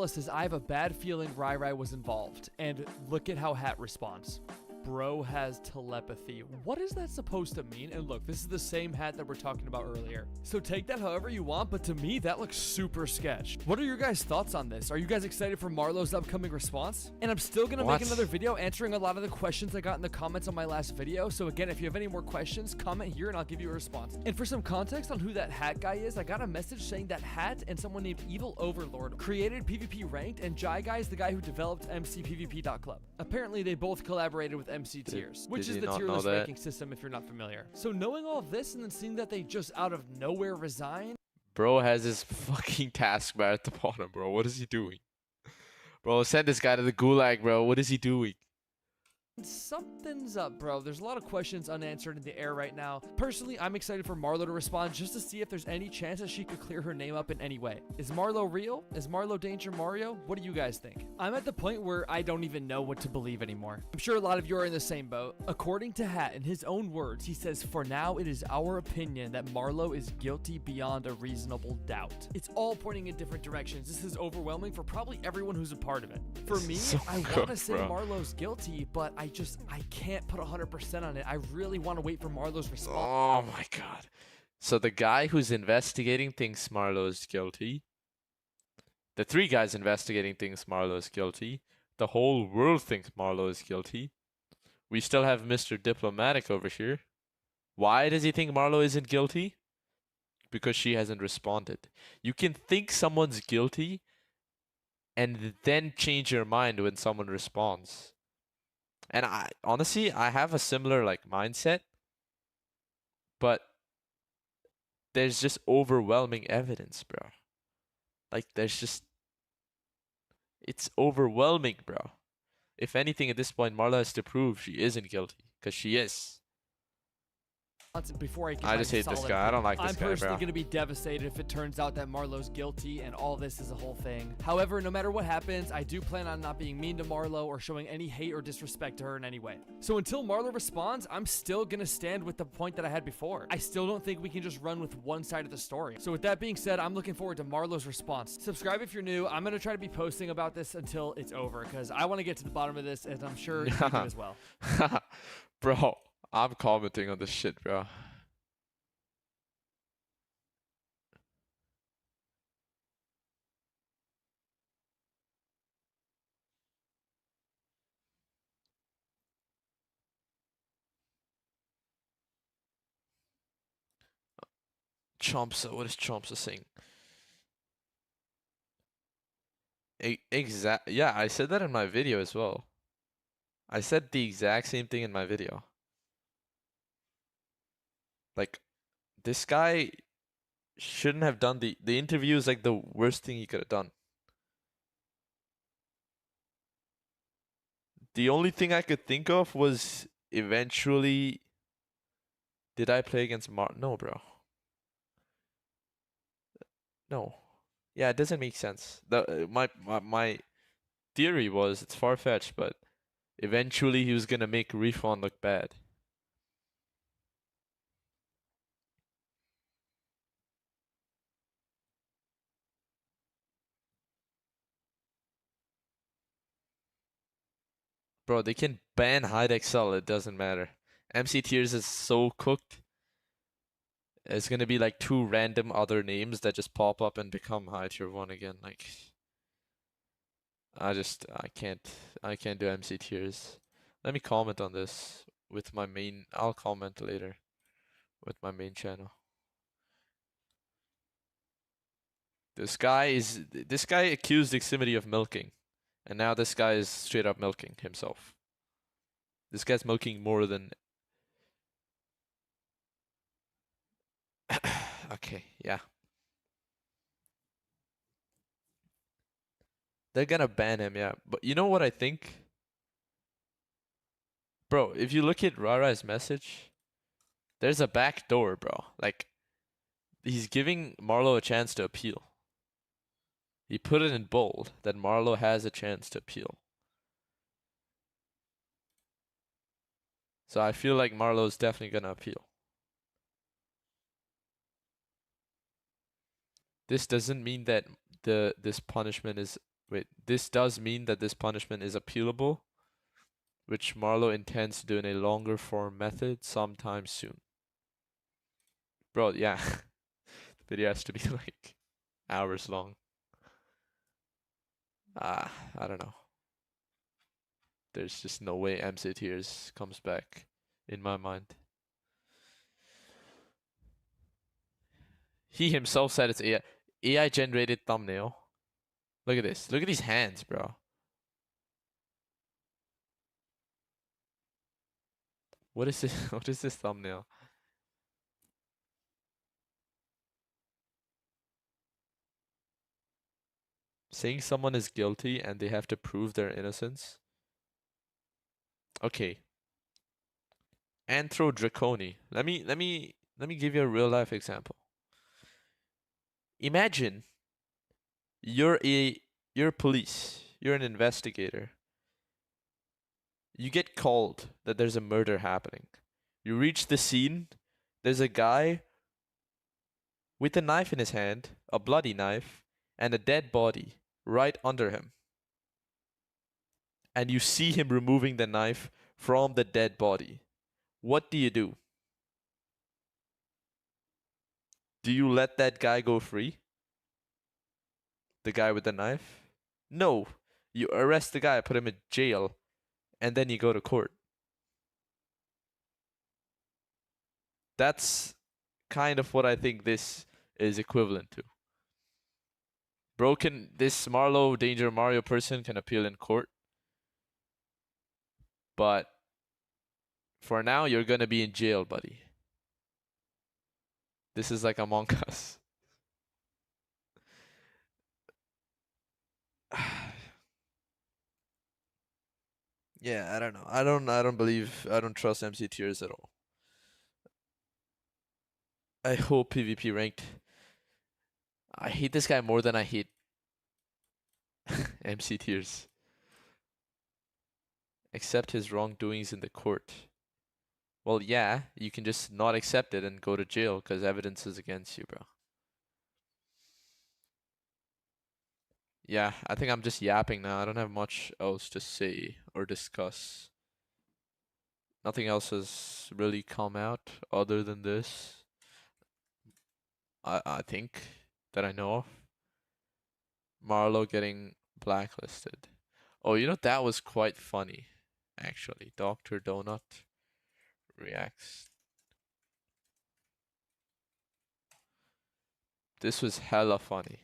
says, "I have a bad feeling Rai Rai was involved," and look at how Hat responds. Bro has telepathy. What is that supposed to mean? And look, this is the same Hat that we're talking about earlier. So take that however you want, but to me, that looks super sketch. What are your guys' thoughts on this? Are you guys excited for Marlo's upcoming response? And I'm still gonna make another video answering a lot of the questions I got in the comments on my last video. So again, if you have any more questions, comment here and I'll give you a response. And for some context on who that Hat guy is, I got a message saying that Hat and someone named Evil Overlord created PvP Ranked, and Jai Guy is the guy who developed MCPvP.club. Apparently, they both collaborated with MCtiers, which is the tier list ranking system if you're not familiar. So knowing all of this and then seeing that they just out of nowhere resign. Bro has his fucking taskbar at the bottom, bro. What is he doing? Bro, send this guy to the gulag, bro. What is he doing? Something's up, bro. There's a lot of questions unanswered in the air right now. Personally, I'm excited for Marlo to respond just to see if there's any chance that she could clear her name up in any way. Is Marlo real? Is Marlo Danger Mario? What do you guys think? I'm at the point where I don't even know what to believe anymore. I'm sure a lot of you are in the same boat. According to Hat, in his own words, he says, "For now, it is our opinion that Marlo is guilty beyond a reasonable doubt." It's all pointing in different directions. This is overwhelming for probably everyone who's a part of it. For me, I want to say Marlo's guilty, but I can't put 100% on it. I really want to wait for Marlo's response. Oh my god. So the guy who's investigating thinks Marlo is guilty. The three guys investigating thinks Marlo is guilty. The whole world thinks Marlo is guilty. We still have Mr. Diplomatic over here. Why does he think Marlo isn't guilty? Because she hasn't responded. You can think someone's guilty and then change your mind when someone responds. And I honestly, I have a similar like mindset, but there's just overwhelming evidence, bro. Like it's overwhelming, bro. If anything, at this point, Marla has to prove she isn't guilty, because she is. Before I just hate this guy. I don't like this I'm guy, personally bro. going to be devastated if it turns out that Marlo's guilty and all this is a whole thing. However, no matter what happens, I do plan on not being mean to Marlo or showing any hate or disrespect to her in any way. So until Marlo responds, I'm still going to stand with the point that I had before. I still don't think we can just run with one side of the story. So with that being said, I'm looking forward to Marlo's response. Subscribe if you're new. I'm going to try to be posting about this until it's over, because I want to get to the bottom of this, and I'm sure you do as well. Bro, I'm commenting on this shit, bro. Chompsa, what is Chompsa saying? Yeah, I said that in my video as well. I said the exact same thing in my video. Like, this guy shouldn't have done the interview is like the worst thing he could have done. The only thing I could think of was eventually, did I play against No, bro. No. Yeah, it doesn't make sense. My theory was it's far-fetched, but eventually he was gonna make Refund look bad. Bro, they can ban hide Excel, it doesn't matter. MCtiers is so cooked. It's gonna be like 2 random other names that just pop up and become high tier 1 again. Like, I can't do MCtiers. Let me comment on this with my main. I'll comment later with my main channel. This guy accused Ximity of milking, and now this guy is straight up milking himself. This guy's milking more than. Okay, yeah. They're gonna ban him, yeah. But you know what I think? Bro, if you look at Rara's message, there's a back door, bro. Like, he's giving Marlo a chance to appeal. He put it in bold that Marlo has a chance to appeal. So I feel like Marlo is definitely gonna appeal. This doesn't mean that this punishment is this does mean that this punishment is appealable, which Marlo intends to do in a longer form method sometime soon. Bro, yeah. The video has to be like hours long. I don't know. There's just no way MCtiers comes back in my mind. He himself said it's AI generated thumbnail. Look at this. Look at these hands, bro. What is this? What is this thumbnail? Saying someone is guilty and they have to prove their innocence. Okay. Anthro Draconi. Let me give you a real life example. Imagine you're police. You're an investigator. You get called that there's a murder happening. You reach the scene. There's a guy with a knife in his hand, a bloody knife, and a dead body right under him. And you see him removing the knife from the dead body. What do you do? Do you let that guy go free? The guy with the knife? No. You arrest the guy, put him in jail, and then you go to court. That's kind of what I think this is equivalent to. This Marlo Danger Mario person can appeal in court. But for now, you're gonna be in jail, buddy. This is like Among Us. Yeah, I don't know. I don't trust MCtiers at all. I hope PvP ranked. I hate this guy more than I hate MCtiers. Accept his wrongdoings in the court. Well, yeah, you can just not accept it and go to jail because evidence is against you, bro. Yeah, I think I'm just yapping now. I don't have much else to say or discuss. Nothing else has really come out other than this. I think that I know of. Marlo getting blacklisted. Oh, you know, that was quite funny, actually. Dr. Donut reacts. This was hella funny.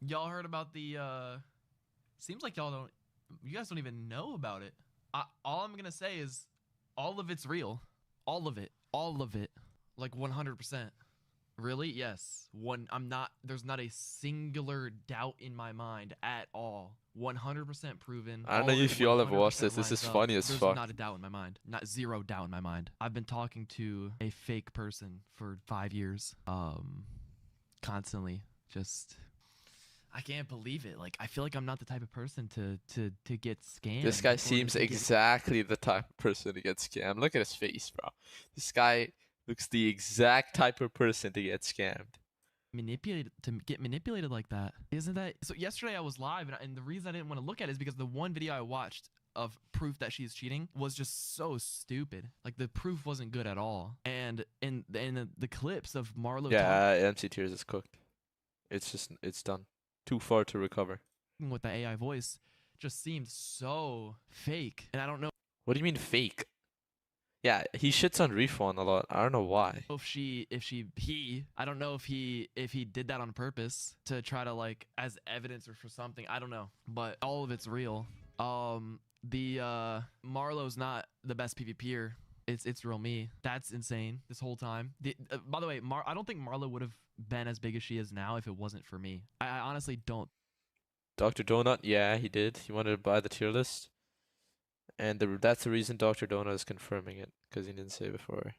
Y'all heard about the seems like you guys don't even know about it. All I'm gonna say is all of it's real. All of it. Like 100%. Really? Yes. There's not a singular doubt in my mind at all. 100% proven. I don't know if y'all have watched this. This is funny as There's fuck. not a doubt in my mind. Not zero doubt in my mind. I've been talking to a fake person for 5 years. Constantly. Just I can't believe it. Like I feel like I'm not the type of person to get scammed. This guy or seems to get- exactly the type of person to get scammed. Look at his face, bro. This guy looks the exact type of person to get scammed. Get manipulated like that. Isn't that so? Yesterday I was live, and the reason I didn't want to look at it is because the one video I watched of proof that she's cheating was just so stupid. Like the proof wasn't good at all. And in the clips of Marlo Yeah, MCtiers is cooked. It's done. Too far to recover. talking with the AI voice just seemed so fake. And I don't know What do you mean fake? Yeah, he shits on Refund a lot. I don't know why. I don't know if he did that on purpose to try to like as evidence or for something. I don't know, but all of it's real. The Marlo's not the best PvPer. It's real me. That's insane. This whole time. By the way, I don't think Marlo would have been as big as she is now if it wasn't for me. I honestly don't. Dr. Donut, yeah, he did. He wanted to buy the tier list. And that's the reason Dr. Donut is confirming it, because he didn't say it before.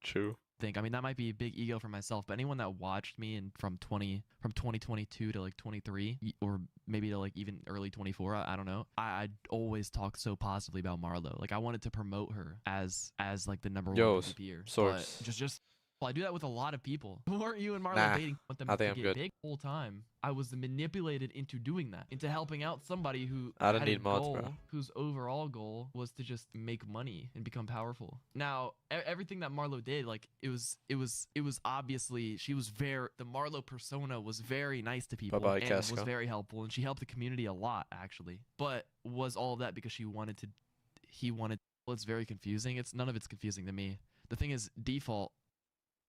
True. I mean, that might be a big ego for myself, but anyone that watched me from 2022 to like 23 or maybe to like even early 24, I don't know. I always talk so positively about Marlo. Like I wanted to promote her as like the number one PvPer. Source. But just well, I do that with a lot of people. Weren't you and Marlo Nah, dating? Want them I think to I'm get good. big the whole time. I was manipulated into doing that, into helping out somebody who I don't had a need mods, goal, bro. whose overall goal was to just make money and become powerful. Now, everything that Marlo did, like it was obviously the Marlo persona was very nice to people Bye-bye, and Casco. was very helpful, and she helped the community a lot actually. But was all of that because well, it's very confusing. None of it's confusing to me. The thing is, default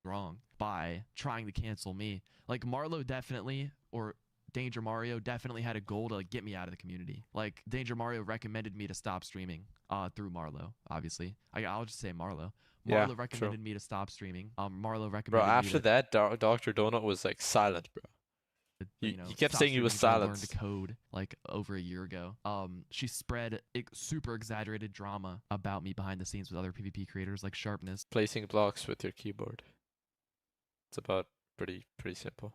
wrong by trying to cancel me. Like Marlo definitely, or Danger Mario definitely had a goal to like get me out of the community. Like Danger Mario recommended me to stop streaming through Marlo, obviously. I'll just say Marlo. Yeah, Marlo recommended me to stop streaming. Marlo recommended Bro, me after to, that, Dr. Donut was like silent, bro. He kept stop saying he was streaming until I learned silenced. to code like over a year ago. She spread super exaggerated drama about me behind the scenes with other PvP creators like Sharpness. Placing blocks with your keyboard. It's about pretty simple.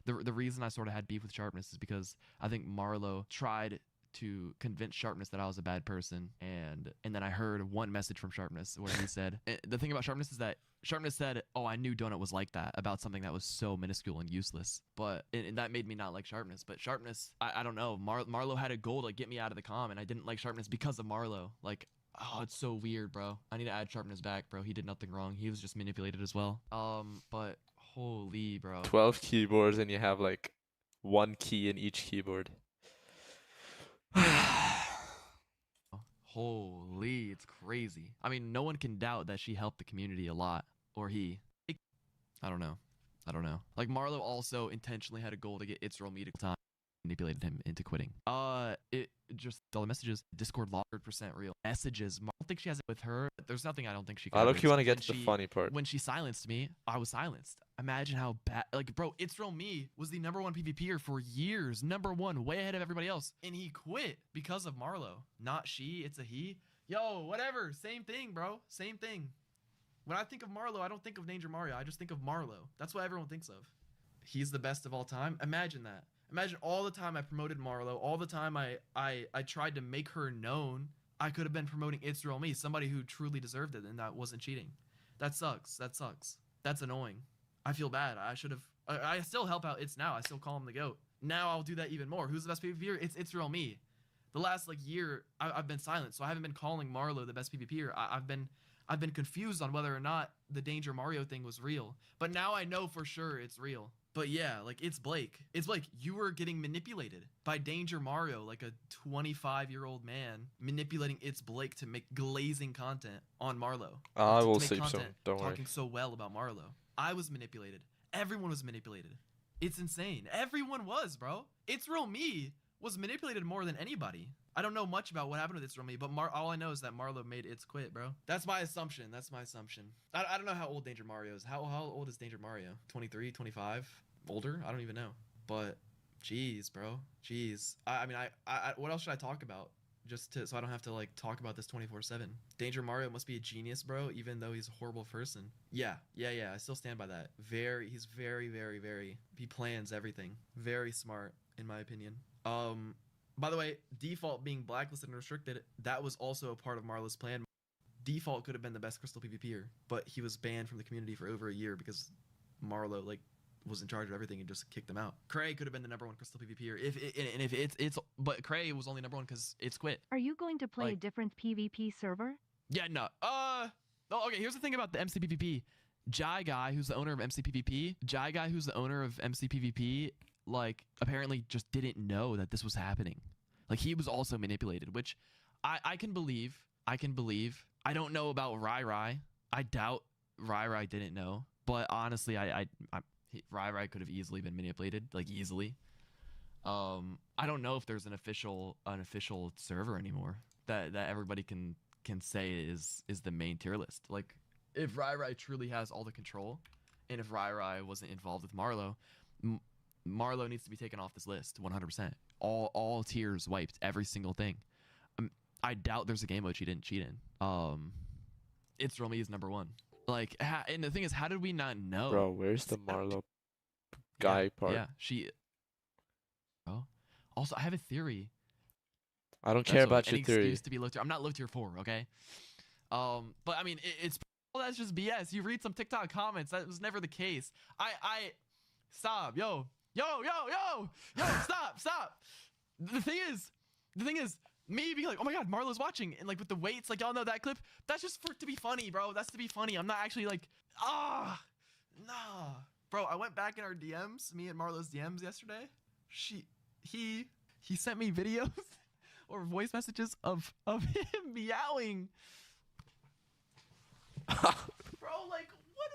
The reason I sort of had beef with Sharpness is because I think Marlo tried to convince Sharpness that I was a bad person, and then I heard one message from Sharpness where he said the thing about Sharpness is that Sharpness said, "Oh, I knew Donut was like that about something that was so minuscule and useless," but and that made me not like Sharpness. But Sharpness, I don't know. Marlo had a goal to get me out of the comm, and I didn't like Sharpness because of Marlo. Like, oh, it's so weird, bro. I need to add Sharpness back, bro. He did nothing wrong. He was just manipulated as well. But holy, bro. 12 keyboards and you have like one key in each keyboard. Holy, it's crazy. I mean, no one can doubt that she helped the community a lot. Or he. I don't know. Like, Marlo also intentionally had a goal to get It's Real Me to time. Manipulated him into quitting. It just all the messages. Discord log 100% real. Messages. I don't think she has it with her. There's nothing I don't think she can. I look, you want to get to the funny part. When she silenced me, I was silenced. Imagine how bad. Like, bro, It's Real Me was the number one PvPer for years. Number one, way ahead of everybody else. And he quit because of Marlo. Not she, it's a he. Yo, whatever. Same thing, bro. Same thing. When I think of Marlo, I don't think of Danger Mario. I just think of Marlo. That's what everyone thinks of. He's the best of all time. Imagine that. Imagine all the time I promoted Marlo, all the time I tried to make her known. I could have been promoting It's Real Me, somebody who truly deserved it and that wasn't cheating. That sucks. That's annoying. I feel bad. I still help out It's now. I still call him the GOAT. Now I'll do that even more. Who's the best PvPer? It's Real Me. The last like year, I've been silent, so I haven't been calling Marlo the best PvPer. I've been confused on whether or not the Danger Mario thing was real. But now I know for sure it's real. But yeah, like it's Blake. It's Blake. You were getting manipulated by Danger Mario, like a 25-year-old man manipulating It's Blake to make glazing content on Marlo. I to will make sleep content soon. Don't worry. talking so well about Marlo. I was manipulated. Everyone was manipulated. It's insane. Everyone was, bro. It's Real Me was manipulated more than anybody. I don't know much about what happened with It's Real Me, but all I know is that Marlo made It's quit, bro. That's my assumption. I don't know how old Danger Mario is. How old is Danger Mario? 23, 25? Older? I don't even know. But, jeez, bro. Jeez. I mean, what else should I talk about? So I don't have to like talk about this 24/7. Danger Mario must be a genius, bro, even though he's a horrible person. Yeah. I still stand by that. He's very, very, very. He plans everything. Very smart, in my opinion. By the way, Default being blacklisted and restricted, that was also a part of Marlo's plan. Default could have been the best Crystal PvPer, but he was banned from the community for over a year because Marlo was in charge of everything and just kicked him out. Cray could have been the #1 Crystal PvPer but Cray was only #1 because It's quit. Are you going to play a different PvP server? Yeah, no. Okay, here's the thing about the MCPvP. Jai Guy, who's the owner of MCPvP, apparently just didn't know that this was happening. Like, he was also manipulated, which I can believe. I don't know about Rai. I doubt Rai didn't know. But honestly, Rai could have easily been manipulated, like easily. I don't know if there's an official server anymore that everybody can say is the main tier list. Like, if Rai truly has all the control, and if Rai wasn't involved with Marlo, Marlo needs to be taken off this list 100%. All tiers wiped, every single thing. I doubt there's a game mode she didn't cheat in. It's Real Me is #1. Like, and the thing is, how did we not know? Bro, where's the Marlo guy part? Yeah, also, I have a theory. I don't care about your theory. Excuse to be low tier. I'm not low tier 4, okay? But I mean, that's just BS. You read some TikTok comments. That was never the case. Stop, yo, stop. The thing is, me being like, oh my god, Marlo's watching, and like with the weights, like y'all know that clip. That's just to be funny, bro. That's to be funny. I'm not actually like, nah, bro. I went back in our DMs, me and Marlo's DMs yesterday. He sent me videos or voice messages of him meowing. Bro, like what?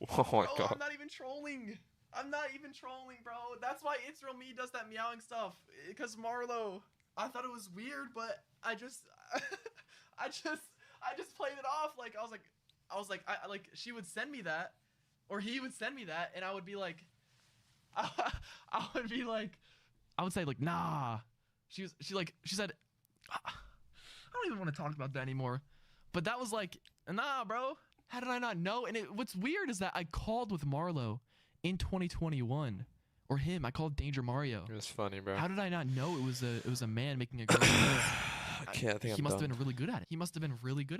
Oh my Bro, god. I'm not even trolling, bro. That's why It's Real Me does that meowing stuff. Because Marlo, I thought it was weird, but I just played it off. Like I was like, she would send me that, or he would send me that, and I would be like, I would say like, nah. She said, I don't even want to talk about that anymore. But that was like, nah, bro. How did I not know? And what's weird is that I called with Marlo in 2021, or him. I called Danger Mario. It was funny, bro. How did I not know it was a man making a girl? Okay, I think he must have been really good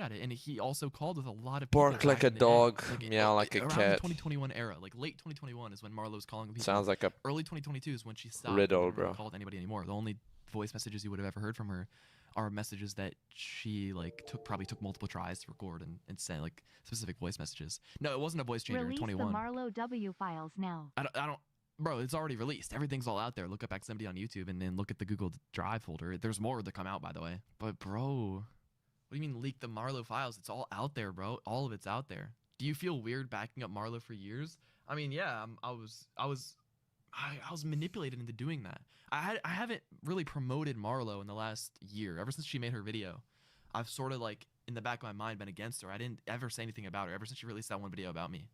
at it. And he also called with a lot of Bark people like a back in the day. dog, meow like a around cat. the 2021 era, like late 2021 is when Marlo was calling people. Sounds like a Early 2022 is when she stopped. riddle, Never bro. called anybody anymore. The only voice messages you would have ever heard from her are messages that she probably took multiple tries to record and send like specific voice messages. No, it wasn't a voice changer in Release 21. the Marlo W files now. I don't. Bro, it's already released. Everything's all out there. Look up XMD on YouTube and then look at the Google Drive folder. There's more to come out, by the way. But bro, what do you mean leak the Marlo files? It's all out there, bro. All of it's out there. Do you feel weird backing up Marlo for years? I mean, yeah, I was manipulated into doing that. I haven't really promoted Marlo in the last year. Ever since she made her video, I've sort of like in the back of my mind been against her. I didn't ever say anything about her ever since she released that one video about me.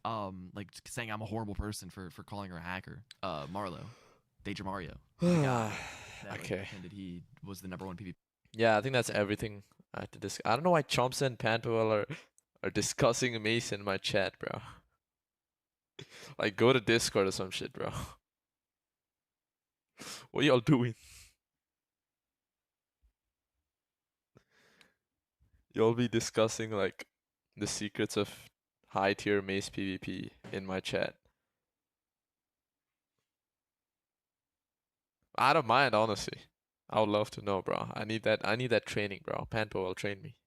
Like saying I'm a horrible person for calling her a hacker. Marlo, Danger Mario. Okay. Pretended he was the #1 PvP. Yeah, I think that's everything I had to discuss. I don't know why Chomps and Panpowell are discussing Mace in my chat, bro. Like, go to Discord or some shit, bro. What y'all doing? Y'all be discussing like the secrets of high tier Mace PvP in my chat. I don't mind, honestly. I would love to know, bro. I need that training, bro. Panpo will train me.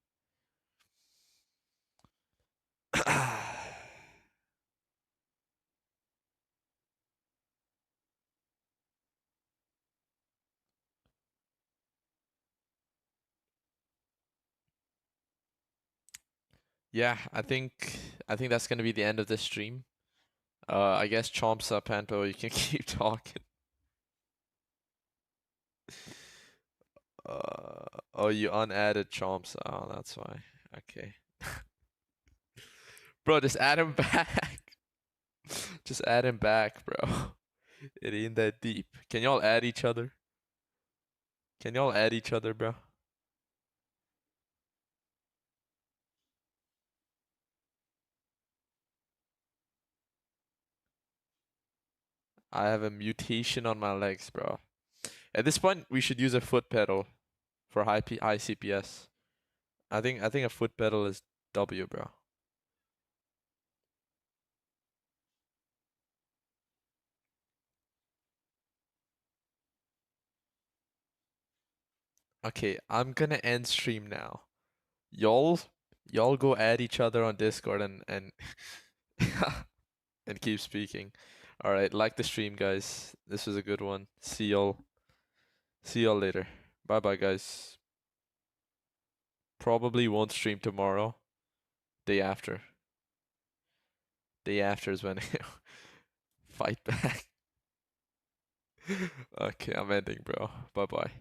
yeah, I think that's gonna be the end of this stream. I guess Chomps up, Panto, you can keep talking. Oh, you unadded Chomps. Oh, that's why. Okay. Bro, just add him back. Just add him back, bro. It ain't that deep. Can y'all add each other? Can y'all add each other, bro? I have a mutation on my legs, bro. At this point, we should use a foot pedal for high CPS. I think a foot pedal is W, bro. Okay, I'm gonna end stream now. Y'all go add each other on Discord and and keep speaking. All right, like the stream, guys. This was a good one. See y'all later. Bye bye, guys. Probably won't stream tomorrow. Day after. Day after is when I fight back. Okay, I'm ending, bro. Bye bye.